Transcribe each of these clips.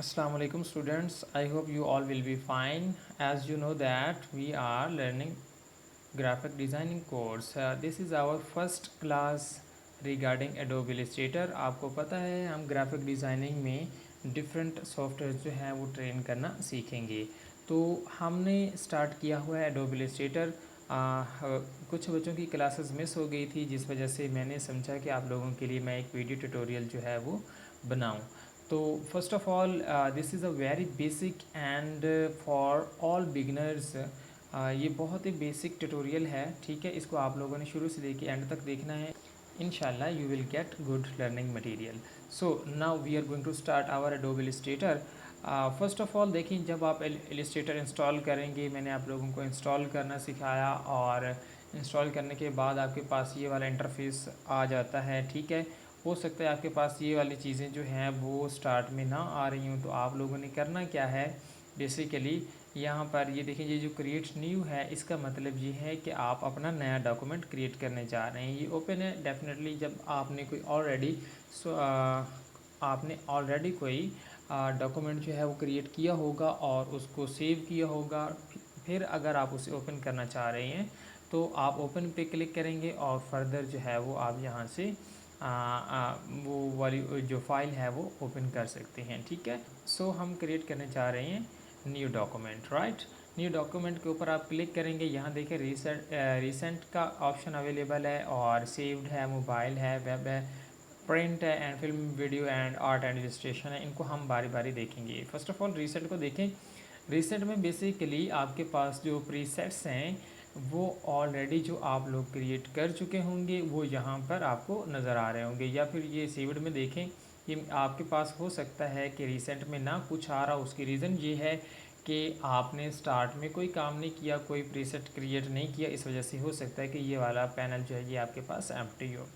Assalamu alaikum students. I hope you all will be fine. As you know that we are learning graphic designing course. This is our first class regarding Adobe Illustrator. आपको पता है हम graphic designing में different software जो हैं वो train करना सीखेंगे। तो हमने स्टार्ट किया हुआ है Adobe Illustrator। कुछ बच्चों की क्लासेस मिस हो गई थी जिस वजह से मैंने समझा कि आप लोगों के लिए मैं एक वीडियो ट्यूटोरियल जो है वो बनाऊं। तो first of all this is a very basic and for all beginners. ये बहुत ही बेसिक ट्यूटोरियल है, ठीक है। इसको आप लोगों ने शुरू से लेके एंड तक देखना है। इंशाल्लाह you will get good learning material. So now we are going to start our Adobe Illustrator. First of all देखिए, जब आप इलस्ट्रेटर इंस्टॉल करेंगे, मैंने आप लोगों को इंस्टॉल करना सिखाया और इंस्टॉल करने के बाद आपके पास ये वाला इंटरफेस आ जाता है, ठीक है। हो सकता है आपके पास ये वाली चीज़ें जो हैं वो स्टार्ट में ना आ रही हूँ, तो आप लोगों ने करना क्या है, बेसिकली यहाँ पर ये देखिए, ये जो क्रिएट न्यू है इसका मतलब ये है कि आप अपना नया डॉक्यूमेंट क्रिएट करने जा रहे हैं। ये ओपन है डेफिनेटली जब आपने कोई ऑलरेडी कोई डॉक्यूमेंट जो है वो क्रिएट किया होगा और उसको सेव किया होगा। फिर अगर आप उसे ओपन करना चाह रहे हैं तो आप ओपन पे क्लिक करेंगे और फर्दर जो है वो आप यहाँ से वो वाली जो फाइल है वो ओपन कर सकते हैं, ठीक है। सो हम क्रिएट करने चाह रहे हैं new document, right. New document के ऊपर आप क्लिक करेंगे, यहाँ देखिए रिसेंट का ऑप्शन अवेलेबल है और सेव्ड है, मोबाइल है, वेब है, प्रिंट है and film, video and art and illustration है। इनको हम बारी बारी देखेंगे। फर्स्ट ऑफ ऑल रिसेंट को देखें। रिसेंट में बेसिकली आपके पास जो प्रीसेट्स हैं वो ऑलरेडी जो आप लोग क्रिएट कर चुके होंगे वो यहाँ पर आपको नज़र आ रहे होंगे, या फिर ये सेव्ड में देखें। ये आपके पास हो सकता है कि रिसेंट में ना कुछ आ रहा, उसकी रीज़न ये है कि आपने स्टार्ट में कोई काम नहीं किया, कोई प्रीसेट क्रिएट नहीं किया, इस वजह से हो सकता है कि ये वाला पैनल जो है ये आपके पास एम्प्टी हो।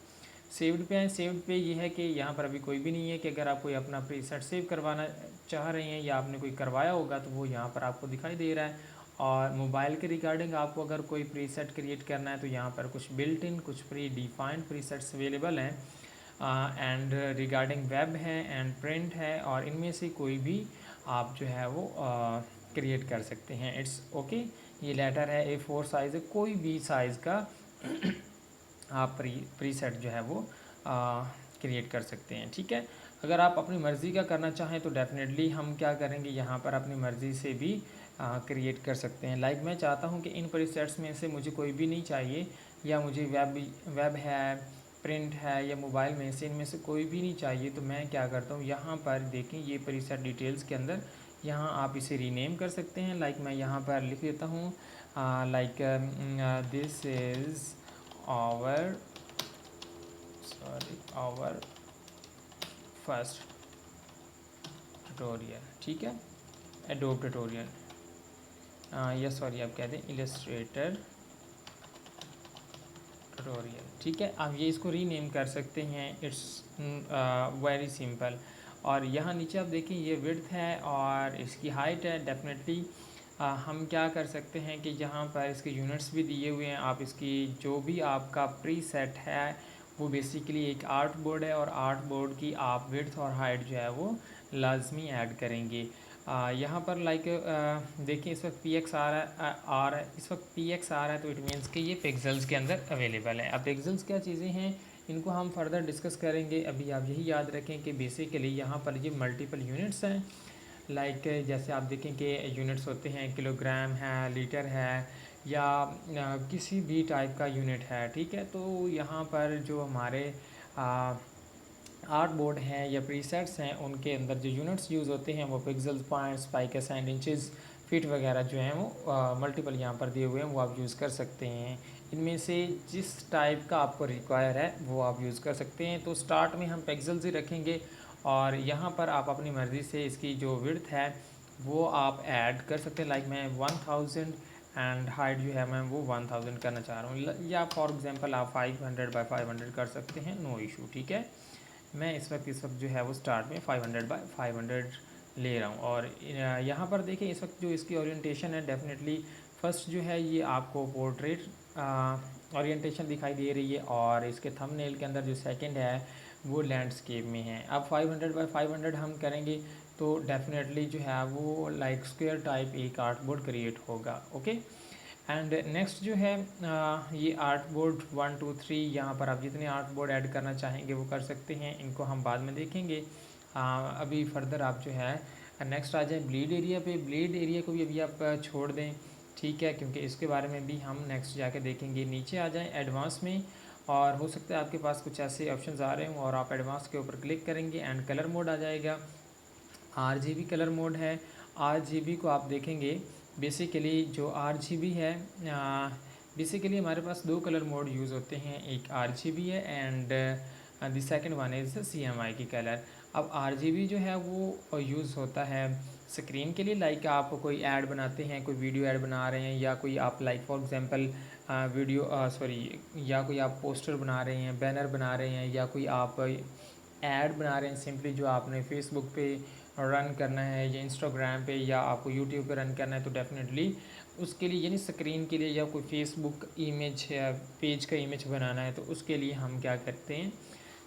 सेव्ड पे है, सेव्ड पे ये है कि यहाँ पर अभी कोई भी नहीं है कि अगर आप कोई अपना प्रीसेट सेव करवाना चाह रहे हैं या आपने कोई करवाया होगा तो वो यहाँ पर आपको दिखाई दे रहा है। और मोबाइल के रिगार्डिंग आपको अगर कोई प्रीसेट क्रिएट करना है तो यहाँ पर कुछ बिल्ट इन, कुछ प्री डिफाइंड प्रीसेट्स अवेलेबल हैं। एंड रिगार्डिंग वेब है एंड प्रिंट है, और इनमें से कोई भी आप जो है वो क्रिएट कर सकते हैं। It's okay. ये लेटर है, A4 साइज़ है, कोई भी साइज़ का आप प्रीसेट जो है वो क्रिएट कर सकते हैं, ठीक है। अगर आप अपनी मर्ज़ी का करना चाहें तो डेफ़िनेटली हम क्या करेंगे, यहाँ पर अपनी मर्ज़ी से भी क्रिएट कर सकते हैं। लाइक मैं चाहता हूँ कि इन प्रीसेट्स में से मुझे कोई भी नहीं चाहिए, या मुझे वेब है, प्रिंट है, या मोबाइल में से इनमें से कोई भी नहीं चाहिए, तो मैं क्या करता हूँ, यहाँ पर देखें ये प्रीसेट डिटेल्स के अंदर यहाँ आप इसे रीनेम कर सकते हैं। लाइक मैं यहाँ पर लिख देता हूँ like this is our first tutorial, ठीक है, एडोब ट्यूटोरियल, या सॉरी आप कह दें इलस्ट्रेटर ट्यूटोरियल, ठीक है। आप ये इसको रीनेम कर सकते हैं। It's very simple. और यहाँ नीचे आप देखें ये विड्थ है और इसकी हाइट है। डेफिनेटली हम क्या कर सकते हैं कि यहाँ पर इसके यूनिट्स भी दिए हुए हैं। आप इसकी जो भी आपका प्री सेट है वो बेसिकली एक आर्ट बोर्ड है, और आर्ट बोर्ड की आप विड्थ और हाइट जो है वो लाजमी ऐड करेंगे। यहाँ पर लाइक देखिए इस वक्त PX आ रहा है, इस वक्त PX आ रहा है, तो इट मीन्स कि ये पिक्सेल्स के अंदर अवेलेबल है। अब पिक्सेल्स क्या चीज़ें हैं, इनको हम फर्दर डिस्कस करेंगे। अभी आप यही याद रखें कि बेसिकली यहाँ पर ये मल्टीपल यूनिट्स हैं। लाइक जैसे आप देखें कि यूनिट्स होते हैं, किलोग्राम है, लीटर है, या किसी भी टाइप का यूनिट है, ठीक है। तो यहाँ पर जो हमारे आर्ट बोर्ड हैं या प्रीसेट्स हैं उनके अंदर जो यूनिट्स यूज़ होते हैं वो pixels, points, picas and inches, feet वगैरह जो हैं वो मल्टीपल यहाँ पर दिए हुए हैं, वो आप यूज़ कर सकते हैं। इनमें से जिस टाइप का आपको रिक्वायर है वो आप यूज़ कर सकते हैं। तो स्टार्ट में हम पिक्सेल्स ही रखेंगे, और यहाँ पर आप अपनी मर्ज़ी से इसकी जो विड्थ है वो आप ऐड कर सकते हैं। लाइक मैं 1000 एंड हाइट जो है मैं वो 1000 करना चाह रहा हूँ, या फॉर एग्जांपल आप 500 बाय 500 कर सकते हैं, नो इशू, ठीक है। मैं इस वक्त जो है वो स्टार्ट में 500 बाय 500 ले रहा हूँ। और यहाँ पर देखें इस वक्त जो इसकी ओरिएंटेशन है, डेफिनेटली फर्स्ट जो है ये आपको पोर्ट्रेट ओरिएंटेशन दिखाई दे रही है, और इसके थंबनेल के अंदर जो सेकंड है वो लैंडस्केप में है। अब 500 बाय 500 हम करेंगे तो डेफिनेटली जो है वो लाइक स्क्वायर टाइप एक आर्ट बोर्ड क्रिएट होगा। ओके, एंड नेक्स्ट जो है ये आर्ट बोर्ड 1 2 3, यहाँ पर आप जितने आर्ट बोर्ड ऐड करना चाहेंगे वो कर सकते हैं, इनको हम बाद में देखेंगे। अभी फर्दर आप जो है नेक्स्ट आ जाए ब्लीड एरिया पे। ब्लीड एरिया को भी अभी आप छोड़ दें, ठीक है, क्योंकि इसके बारे में भी हम नेक्स्ट जाके देखेंगे। नीचे आ जाएं एडवांस में, और हो सकता है आपके पास कुछ ऐसे ऑप्शंस आ रहे हों और आप एडवांस के ऊपर क्लिक करेंगे एंड कलर मोड आ जाएगा। RGB कलर मोड है। RGB को आप देखेंगे बेसिकली जो RGB है, बेसिकली हमारे पास दो कलर मोड यूज़ होते हैं, एक RGB है and the second one is CMY की कलर। अब RGB जो है वो यूज़ होता है स्क्रीन के लिए, लाइक आप कोई ऐड बनाते हैं, कोई वीडियो ऐड बना रहे हैं, या कोई आप like for example video sorry या कोई आप पोस्टर बना रहे हैं, बैनर बना रहे हैं, या कोई आप ऐड बना रहे हैं सिंपली जो आपने फेसबुक पे रन करना है या इंस्टाग्राम पे या आपको यूट्यूब पे रन करना है, तो डेफिनेटली उसके लिए यानी स्क्रीन के लिए या कोई फेसबुक इमेज या पेज का इमेज बनाना है, तो उसके लिए हम क्या करते हैं,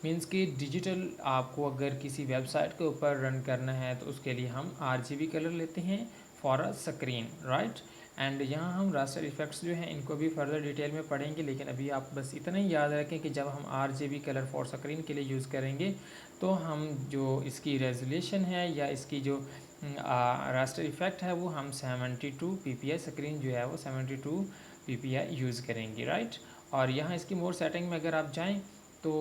मीन्स कि डिजिटल आपको अगर किसी वेबसाइट के ऊपर रन करना है तो उसके लिए हम RGB कलर लेते हैं for a screen, right. And यहाँ हम रास्टर इफेक्ट्स जो हैं इनको भी फर्दर डिटेल में पढ़ेंगे, लेकिन अभी आप बस इतना ही याद रखें कि जब हम RGB कलर फॉर स्क्रीन के लिए यूज़ करेंगे तो हम जो इसकी रेजोल्यूशन है या इसकी जो रास्टर इफेक्ट है वो हम 72 ppi, स्क्रीन जो है वो 72 ppi यूज़ करेंगे, राइट। और यहाँ इसकी मोर सेटिंग में अगर आप जाएँ तो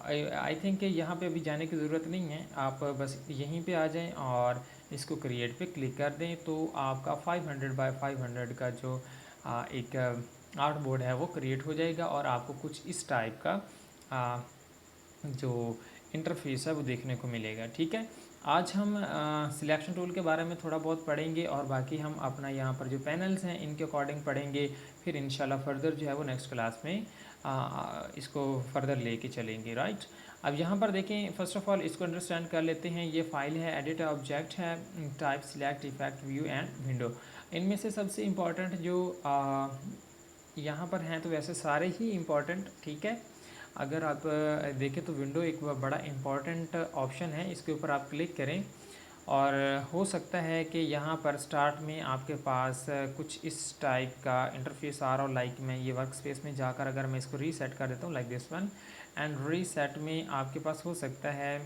आई थिंक कि यहाँ पे अभी जाने की ज़रूरत नहीं है, आप बस यहीं पे आ जाएं और इसको क्रिएट पे क्लिक कर दें, तो आपका 500 बाय 500 का जो एक आर्ट बोर्ड है वो क्रिएट हो जाएगा और आपको कुछ इस टाइप का जो इंटरफेस है वो देखने को मिलेगा, ठीक है। आज हम सिलेक्शन टूल के बारे में थोड़ा बहुत पढ़ेंगे और बाकी हम अपना यहाँ पर जो पैनल्स हैं इनके अकॉर्डिंग पढ़ेंगे, फिर इंशाल्लाह फर्दर जो है वो नेक्स्ट क्लास में इसको फर्दर लेके चलेंगे, राइट। अब यहाँ पर देखें, फर्स्ट ऑफ ऑल इसको अंडरस्टैंड कर लेते हैं। ये फाइल है, एडिट ऑब्जेक्ट है, type select effect view and window. इनमें से सबसे इम्पॉर्टेंट जो यहाँ पर हैं, तो वैसे सारे ही इम्पॉर्टेंट, ठीक है। अगर आप देखें तो विंडो एक बड़ा इम्पॉर्टेंट ऑप्शन है, इसके ऊपर आप क्लिक करें और हो सकता है कि यहाँ पर स्टार्ट में आपके पास कुछ इस टाइप का इंटरफेस आ रहा हो। लाइक मैं ये वर्क स्पेस में जाकर अगर मैं इसको रीसेट कर देता हूँ like this one, and reset में आपके पास हो सकता है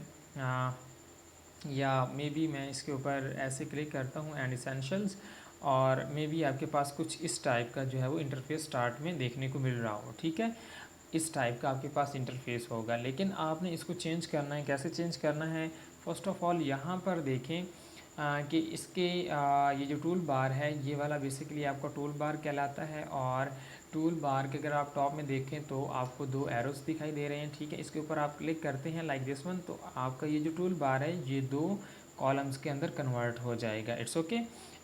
या मे बी मैं इसके ऊपर ऐसे क्लिक करता हूँ एंड इसेंशियल्स, और मे बी आपके पास कुछ इस टाइप का जो है वो इंटरफेस स्टार्ट में देखने को मिल रहा हो, ठीक है। इस टाइप का आपके पास इंटरफेस होगा, लेकिन आपने इसको चेंज करना है। कैसे चेंज करना है, फर्स्ट ऑफ ऑल यहाँ पर देखें कि इसके ये जो टूल बार है ये वाला बेसिकली आपका टूल बार कहलाता है, और टूल बार के अगर आप टॉप में देखें तो आपको दो एरोस दिखाई दे रहे हैं, ठीक है। इसके ऊपर आप क्लिक करते हैं लाइक दिस वन, तो आपका ये जो टूल बार है ये दो कॉलम्स के अंदर कन्वर्ट हो जाएगा, इट्स ओके।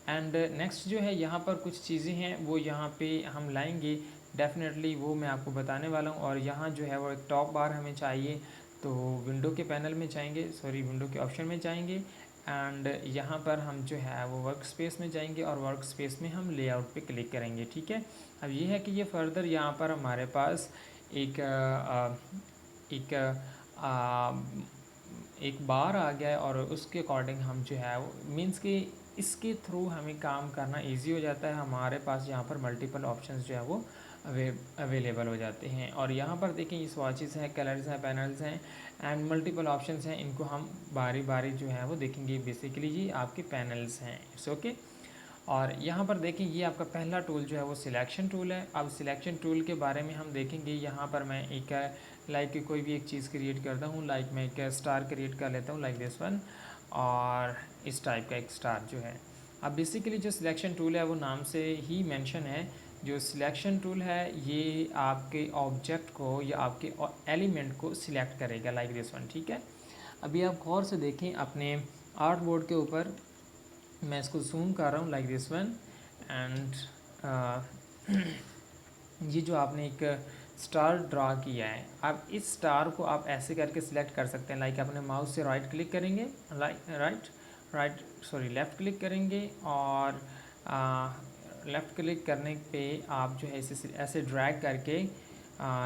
एंड नेक्स्ट जो है यहाँ पर कुछ चीज़ें हैं वो यहाँ पे हम लाएंगे डेफिनेटली, वो मैं आपको बताने वाला हूँ। और यहाँ जो है वो एक टॉप बार हमें चाहिए, तो विंडो के पैनल में जाएंगे, सॉरी विंडो के ऑप्शन में जाएंगे, एंड यहाँ पर हम जो है वो वर्क स्पेस में जाएंगे और वर्क स्पेस में हम लेआउट पे क्लिक करेंगे, ठीक है। अब ये है कि ये फर्दर यहाँ पर हमारे पास एक एक एक बार आ गया है, और उसके अकॉर्डिंग हम जो है वो मीन्स कि इसके थ्रू हमें काम करना इजी हो जाता है। हमारे पास यहाँ पर मल्टीपल ऑप्शंस जो है वो अवेलेबल हो जाते हैं। और यहाँ पर देखें ये स्वॉचेस हैं, कलर्स हैं, पैनल्स हैं एंड मल्टीपल ऑप्शंस हैं, इनको हम बारी बारी जो है वो देखेंगे। बेसिकली ये आपके पैनल्स हैं, इट्स ओके। और यहाँ पर देखें ये आपका पहला टूल जो है वो सिलेक्शन टूल है। अब सिलेक्शन टूल के बारे में हम देखेंगे। यहाँ पर मैं एक लाइक कोई भी एक चीज़ क्रिएट करता हूँ, लाइक मैं एक स्टार क्रिएट कर लेता हूँ लाइक दिस वन, और इस टाइप का एक स्टार जो है। अब बेसिकली जो सिलेक्शन टूल है वो नाम से ही मेंशन है। जो सिलेक्शन टूल है ये आपके ऑब्जेक्ट को या आपके एलिमेंट को सिलेक्ट करेगा लाइक दिस वन, ठीक है। अभी आप गौर से देखें अपने आर्ट बोर्ड के ऊपर, मैं इसको जूम कर रहा हूँ लाइक दिस वन, एंड ये जो आपने एक स्टार ड्रा किया है, आप इस स्टार को आप ऐसे करके सिलेक्ट कर सकते हैं। लाइक अपने माउस से राइट क्लिक करेंगे, लेफ़्ट क्लिक करेंगे, और लेफ़्ट क्लिक करने पे आप जो है इसे ऐसे ड्रैग करके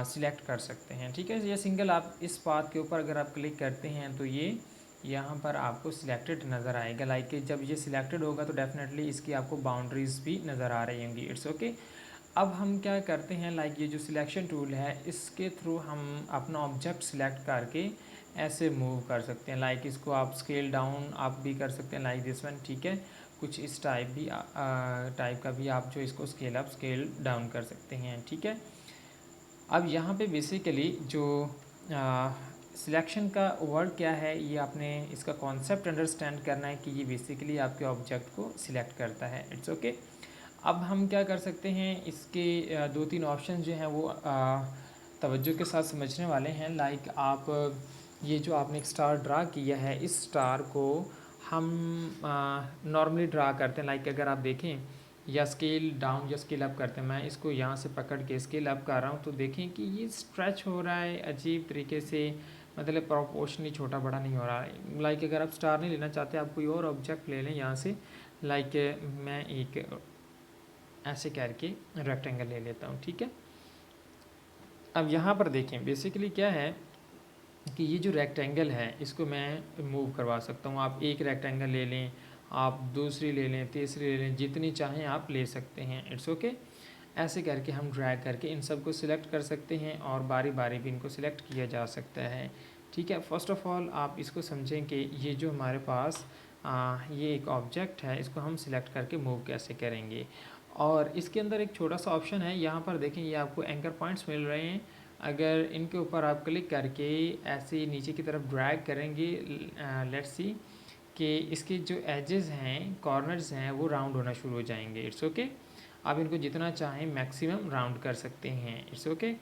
सिलेक्ट कर सकते हैं, ठीक है। ये सिंगल आप इस पाथ के ऊपर अगर आप क्लिक करते हैं तो ये यहाँ पर आपको सिलेक्टेड नज़र आएगा। लाइक जब ये सिलेक्टेड होगा तो डेफिनेटली इसकी आपको बाउंड्रीज़ भी नज़र आ रही होंगी। It's okay. अब हम क्या करते हैं, लाइक ये जो सिलेक्शन टूल है इसके थ्रू हम अपना ऑब्जेक्ट सिलेक्ट करके ऐसे मूव कर सकते हैं। लाइक इसको आप स्केल डाउन आप भी कर सकते हैं लाइक दिस वन, ठीक है। कुछ इस टाइप का भी आप जो इसको स्केल अप स्केल डाउन कर सकते हैं, ठीक है। अब यहाँ पे बेसिकली जो सिलेक्शन का वर्ड क्या है, ये आपने इसका कॉन्सेप्ट अंडरस्टैंड करना है कि ये बेसिकली आपके ऑब्जेक्ट को सिलेक्ट करता है। It's okay. अब हम क्या कर सकते हैं, इसके दो तीन ऑप्शन जो हैं वो तवज्जो के साथ समझने वाले हैं। लाइक आप ये जो आपने एक स्टार ड्रा किया है, इस स्टार को हम नॉर्मली ड्रा करते हैं। लाइक अगर आप देखें या स्केल डाउन या स्केल अप करते हैं, मैं इसको यहाँ से पकड़ के स्केल अप कर रहा हूँ तो देखें कि ये स्ट्रेच हो रहा है अजीब तरीके से, मतलब प्रोपोर्शनली छोटा बड़ा नहीं हो रहा है। लाइक अगर आप स्टार नहीं लेना चाहते, आप कोई और ऑब्जेक्ट ले लें यहाँ से। लाइक मैं एक ऐसे करके रेक्टेंगल ले लेता हूँ, ठीक है। अब यहाँ पर देखें बेसिकली क्या है कि ये जो रेक्टेंगल है इसको मैं मूव करवा सकता हूँ। आप एक रेक्टेंगल ले लें, आप दूसरी ले लें, तीसरी ले लें, जितनी चाहें आप ले सकते हैं। It's okay. ऐसे करके हम ड्रैग करके इन सब को सिलेक्ट कर सकते हैं और बारी बारी भी इनको सिलेक्ट किया जा सकता है, ठीक है। फर्स्ट ऑफ़ ऑल आप इसको समझें कि ये जो हमारे पास ये एक ऑब्जेक्ट है, इसको हम सिलेक्ट करके मूव कैसे करेंगे। और इसके अंदर एक छोटा सा ऑप्शन है, यहाँ पर देखें ये आपको एंकर पॉइंट्स मिल रहे हैं। अगर इनके ऊपर आप क्लिक करके ऐसे नीचे की तरफ ड्रैग करेंगे, लेट्स सी कि इसके जो एजेस हैं, कॉर्नर्स हैं, वो राउंड होना शुरू हो जाएंगे। It's okay. आप इनको जितना चाहें मैक्सिमम राउंड कर सकते हैं। It's okay.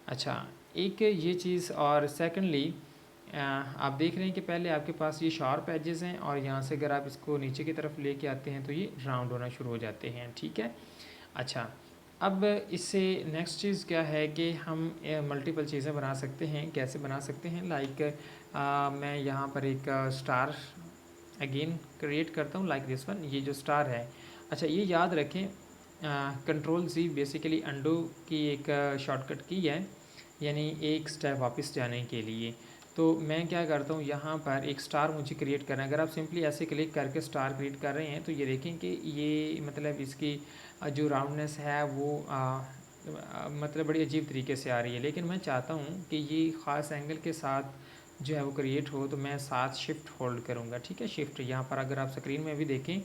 अच्छा, एक ये चीज़, और सेकेंडली आप देख रहे हैं कि पहले आपके पास ये शार्प एजेस हैं और यहाँ से अगर आप इसको नीचे की तरफ लेके आते हैं तो ये राउंड होना शुरू हो जाते हैं, ठीक है। अच्छा, अब इससे नेक्स्ट चीज़ क्या है कि हम मल्टीपल चीज़ें बना सकते हैं। कैसे बना सकते हैं, लाइक मैं यहाँ पर एक स्टार अगेन क्रिएट करता हूँ लाइक दिस वन, ये जो स्टार है। अच्छा, ये याद रखें कंट्रोल Z बेसिकली अंडू की एक शॉर्टकट की है, यानी एक स्टेप वापस जाने के लिए। तो मैं क्या करता हूँ, यहाँ पर एक स्टार मुझे क्रिएट करना है। अगर आप सिंपली ऐसे क्लिक करके स्टार क्रिएट कर रहे हैं तो ये देखें कि ये मतलब इसकी जो राउंडनेस है वो मतलब बड़ी अजीब तरीके से आ रही है। लेकिन मैं चाहता हूँ कि ये ख़ास एंगल के साथ जो है वो क्रिएट हो, तो मैं साथ शिफ्ट होल्ड करूँगा, ठीक है। शिफ्ट यहाँ पर अगर आप स्क्रीन में भी देखें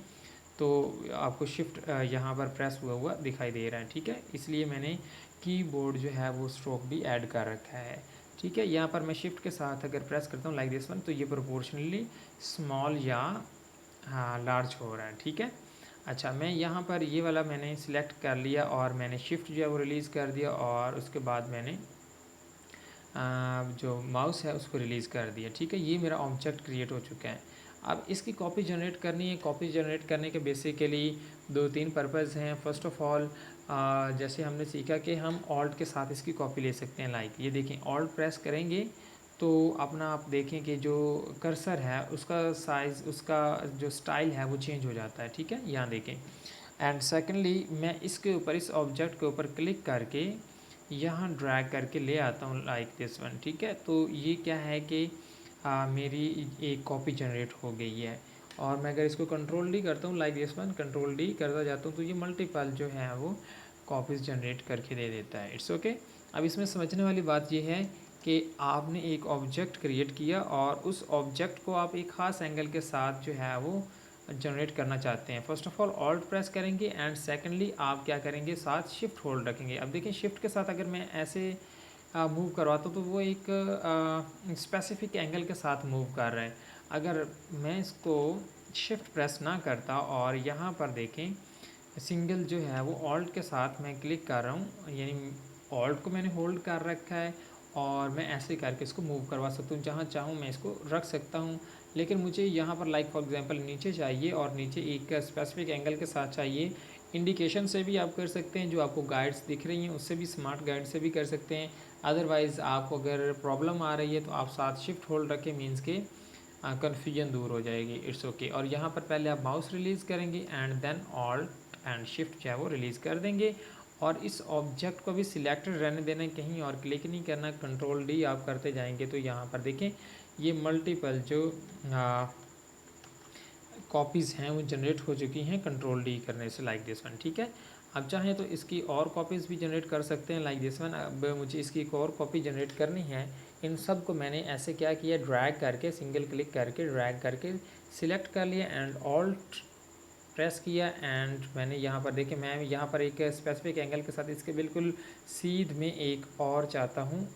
तो आपको शिफ्ट यहाँ पर प्रेस हुआ हुआ दिखाई दे रहा है, ठीक है। इसलिए मैंने कीबोर्ड जो है वो स्ट्रोक भी ऐड कर रखा है, ठीक है। यहाँ पर मैं शिफ्ट के साथ अगर प्रेस करता हूँ लाइक दिस वन, तो ये प्रोपोर्शनली स्मॉल या लार्ज हो रहा है, ठीक है। अच्छा, मैं यहाँ पर ये वाला मैंने सिलेक्ट कर लिया और मैंने शिफ्ट जो है वो रिलीज़ कर दिया और उसके बाद मैंने जो माउस है उसको रिलीज़ कर दिया, ठीक है। ये मेरा ऑब्जेक्ट क्रिएट हो चुका है। अब इसकी कॉपी जनरेट करनी है। कॉपी जनरेट करने के बेसिकली दो तीन पर्पज़ हैं। फ़र्स्ट ऑफ़ ऑल जैसे हमने सीखा कि हम ऑल्ट के साथ इसकी कॉपी ले सकते हैं। लाइक ये देखें, ऑल्ट प्रेस करेंगे तो अपना आप देखें कि जो कर्सर है उसका साइज़, उसका जो स्टाइल है वो चेंज हो जाता है, ठीक है। यहाँ देखें। एंड सेकेंडली मैं इसके ऊपर, इस ऑब्जेक्ट के ऊपर क्लिक करके यहाँ ड्रैग करके ले आता हूँ लाइक दिस वन, ठीक है। तो ये क्या है कि मेरी एक कॉपी जनरेट हो गई है। और मैं अगर इसको कंट्रोल डी करता हूँ like this one, control D करता जाता हूँ तो ये मल्टीपल जो है वो कॉपीज़ जनरेट करके दे देता है। It's okay. अब इसमें समझने वाली बात ये है कि आपने एक ऑब्जेक्ट क्रिएट किया और उस ऑब्जेक्ट को आप एक ख़ास एंगल के साथ जो है वो जनरेट करना चाहते हैं। First of all alt press करेंगे एंड सेकेंडली आप क्या करेंगे, साथ शिफ्ट होल्ड रखेंगे। अब देखिए शिफ्ट के साथ अगर मैं ऐसे मूव करवाता हूँ तो वो एक स्पेसिफिक एंगल के साथ मूव कर रहा है। अगर मैं इसको शिफ्ट प्रेस ना करता और यहाँ पर देखें सिंगल जो है वो ऑल्ट के साथ मैं क्लिक कर रहा हूँ, यानी ऑल्ट को मैंने होल्ड कर रखा है और मैं ऐसे करके इसको मूव करवा सकता हूँ। जहाँ चाहूँ मैं इसको रख सकता हूँ। लेकिन मुझे यहाँ पर लाइक फॉर एग्जांपल नीचे चाहिए और नीचे एक स्पेसिफिक एंगल के साथ चाहिए। इंडिकेशन से भी आप कर सकते हैं, जो आपको गाइड्स दिख रही हैं उससे भी, स्मार्ट गाइड से भी कर सकते हैं। अदरवाइज़ आपको अगर प्रॉब्लम आ रही है तो आप साथ शिफ्ट होल्ड रखें, मीन्स के कन्फ्यूजन दूर हो जाएगी। It's okay. और यहाँ पर पहले आप माउस रिलीज़ करेंगे and then alt and shift जो है वो रिलीज़ कर देंगे और इस ऑब्जेक्ट को भी सिलेक्टेड रहने देना, कहीं और क्लिक नहीं करना। कंट्रोल डी आप करते जाएंगे तो यहाँ पर देखें ये मल्टीपल जो कॉपीज़ हैं वो जनरेट हो चुकी हैं कंट्रोल डी करने से, लाइक दिस वन। ठीक है, अब चाहें तो इसकी और कॉपीज़ भी जनरेट कर सकते हैं लाइक दिस वन। अब मुझे इसकी एक और कॉपी जनरेट करनी है। इन सब को मैंने ऐसे क्या किया, ड्रैग करके, सिंगल क्लिक करके ड्रैग करके सिलेक्ट कर लिया एंड ऑल्ट प्रेस किया एंड मैंने यहाँ पर देखे, मैं यहाँ पर एक स्पेसिफिक एंगल के साथ इसके बिल्कुल सीध में एक और चाहता हूँ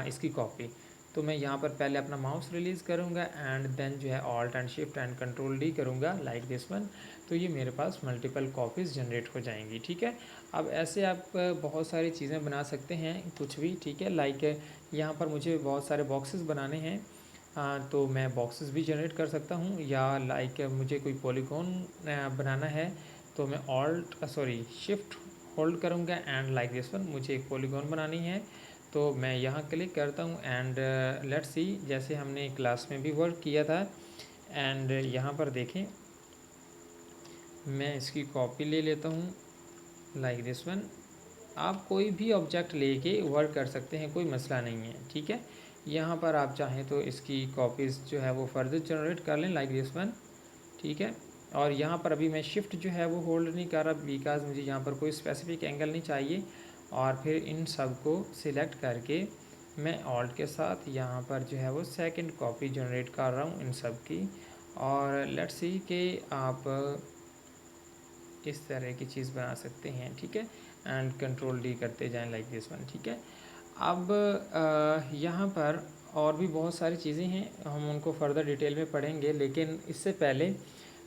इसकी कॉपी। तो मैं यहाँ पर पहले अपना माउस रिलीज़ करूँगा एंड देन जो है alt and shift and control D करूँगा लाइक दिस वन। तो ये मेरे पास मल्टीपल कॉपीज़ जनरेट हो जाएंगी। ठीक है, अब ऐसे आप बहुत सारी चीज़ें बना सकते हैं कुछ भी। ठीक है, लाइक यहाँ पर मुझे बहुत सारे बॉक्सेस बनाने हैं, तो मैं बॉक्सेस भी जनरेट कर सकता हूँ, या लाइक मुझे कोई पॉलीगॉन बनाना है तो मैं शिफ्ट होल्ड करूँगा एंड लाइक दिस वन मुझे एक पॉलीगॉन बनानी है। तो मैं यहाँ क्लिक करता हूँ एंड लेट्स सी, जैसे हमने क्लास में भी वर्क किया था। एंड यहाँ पर देखें, मैं इसकी कॉपी ले लेता हूँ लाइक दिस वन। आप कोई भी ऑब्जेक्ट लेके वर्क कर सकते हैं, कोई मसला नहीं है। ठीक है, यहाँ पर आप चाहें तो इसकी कॉपीज़ जो है वो फर्दर जनरेट कर लें लाइक दिस वन। ठीक है, और यहाँ पर अभी मैं शिफ्ट जो है वो होल्ड नहीं कर रहा बिकॉज मुझे यहाँ पर कोई स्पेसिफिक एंगल नहीं चाहिए। और फिर इन सब को सिलेक्ट करके मैं ऑल्ट के साथ यहाँ पर जो है वो सेकंड कॉपी जनरेट कर रहा हूँ इन सब की। और लेट्स सी कि आप इस तरह की चीज़ बना सकते हैं। ठीक है, एंड कंट्रोल डी करते जाएं लाइक दिस वन। ठीक है, अब यहाँ पर और भी बहुत सारी चीज़ें हैं, हम उनको फर्दर डिटेल में पढ़ेंगे, लेकिन इससे पहले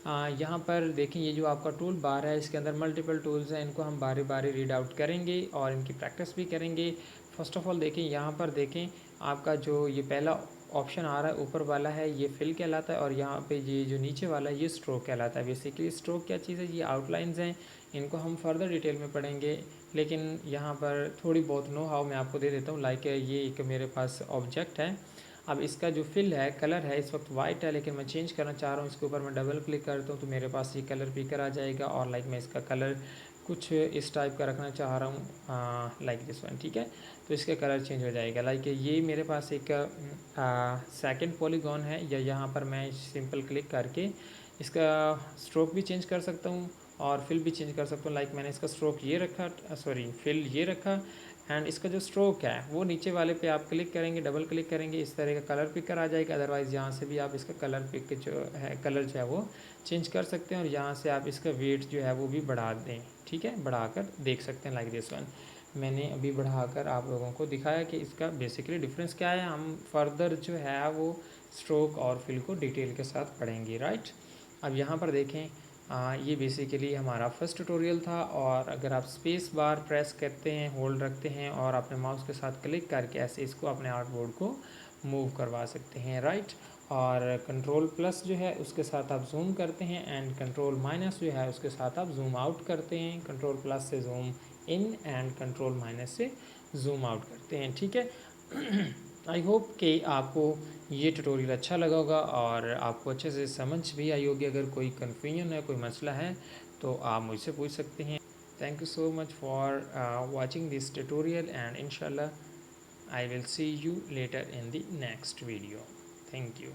यहाँ पर देखें, ये जो आपका टूल बार है इसके अंदर मल्टीपल टूल्स हैं, इनको हम बारी बारी रीड आउट करेंगे और इनकी प्रैक्टिस भी करेंगे। फर्स्ट ऑफ ऑल देखें, यहाँ पर देखें आपका जो ये पहला ऑप्शन आ रहा है ऊपर वाला है ये फिल कहलाता है, और यहाँ पे ये जो नीचे वाला है ये स्ट्रोक कहलाता है। बेसिकली स्ट्रोक क्या चीज़ है, ये आउटलाइंस हैं, इनको हम फर्दर डिटेल में पढ़ेंगे, लेकिन यहाँ पर थोड़ी बहुत नो हाउ मैं आपको दे देता हूँ। लाइक ये एक मेरे पास ऑब्जेक्ट है, अब इसका जो फिल है, कलर है, इस वक्त वाइट है, लेकिन मैं चेंज करना चाह रहा हूँ। इसके ऊपर मैं डबल क्लिक करता हूँ तो मेरे पास ये कलर पिकर आ जाएगा, और लाइक मैं इसका कलर कुछ इस टाइप का रखना चाह रहा हूँ लाइक दिस वन। ठीक है, तो इसका कलर चेंज हो जाएगा। लाइक ये मेरे पास एक सेकंड पॉलीगॉन है, या यहाँ पर मैं सिंपल क्लिक करके इसका स्ट्रोक भी चेंज कर सकता हूँ और फिल भी चेंज कर सकता हूँ। लाइक मैंने इसका स्ट्रोक ये रखा, फिल ये रखा, एंड इसका जो स्ट्रोक है वो नीचे वाले पे आप क्लिक करेंगे, डबल क्लिक करेंगे, इस तरह का कलर पिकर आ जाएगा। अदरवाइज़ यहाँ से भी आप इसका कलर जो है वो चेंज कर सकते हैं, और यहाँ से आप इसका वेट जो है वो भी बढ़ा दें। ठीक है, बढ़ाकर देख सकते हैं लाइक दिस वन। मैंने अभी बढ़ाकर आप लोगों को दिखाया कि इसका बेसिकली डिफरेंस क्या है। हम फर्दर जो है वो स्ट्रोक और फिल को डिटेल के साथ पढ़ेंगे, राइट। अब यहाँ पर देखें, ये बेसिकली हमारा फर्स्ट ट्यूटोरियल था, और अगर आप स्पेस बार प्रेस करते हैं, होल्ड रखते हैं और अपने माउस के साथ क्लिक करके ऐसे इसको अपने आर्टबोर्ड को मूव करवा सकते हैं, राइट। और कंट्रोल प्लस जो है उसके साथ आप जूम करते हैं, एंड कंट्रोल माइनस जो है उसके साथ आप जूम आउट करते हैं। कंट्रोल प्लस से zoom in and control minus से जूम आउट करते हैं। ठीक है, आई होप कि आपको ये ट्यूटोरियल अच्छा लगा होगा और आपको अच्छे से समझ भी आई होगी। अगर कोई कन्फ्यूजन है, कोई मसला है तो आप मुझसे पूछ सकते हैं। Thank you so much for watching this tutorial, and inshallah I will see you later in the next video. Thank you.